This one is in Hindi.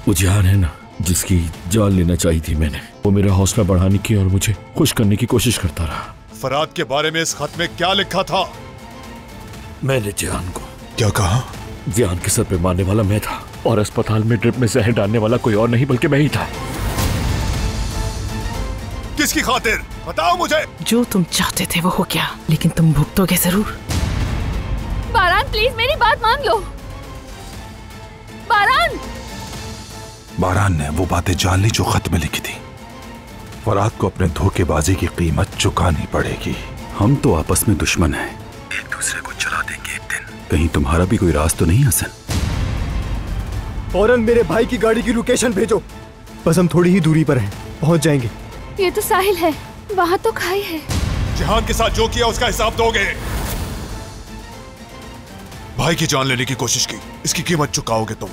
वो जान है ना जिसकी जान लेना चाहिए थी मैंने, वो मेरा हौसला बढ़ाने की और मुझे खुश करने की कोशिश करता रहा। फराद के बारे में इस खत में क्या लिखा था? मैंने जान को क्या कहा? जान के सर पे मारने वाला मैं था और अस्पताल में ड्रिप में जहर डालने वाला कोई और नहीं बल्कि मैं ही था। किसकी खातिर? बताओ मुझे। जो तुम चाहते थे वो हो गया, लेकिन तुम भुगतोगे जरूर। बारान प्लीज मेरी बात मान लो। बारान ने वो बातें जान ली जो खत में लिखी थी। फराद को अपने धोखेबाजी की कीमत चुकानी पड़ेगी। हम तो आपस में दुश्मन हैं, एक दूसरे को चला देंगे एक दिन। कहीं तुम्हारा भी कोई राज तो नहीं हसन? फौरन मेरे भाई की गाड़ी की लोकेशन भेजो। बस हम थोड़ी ही दूरी पर हैं, पहुंच जाएंगे। ये तो साहिल है, वहाँ तो खाई है। जिहान के साथ जो किया उसका हिसाब दोगे। भाई की जान लेने की कोशिश की, इसकी कीमत चुकाओगे तुम।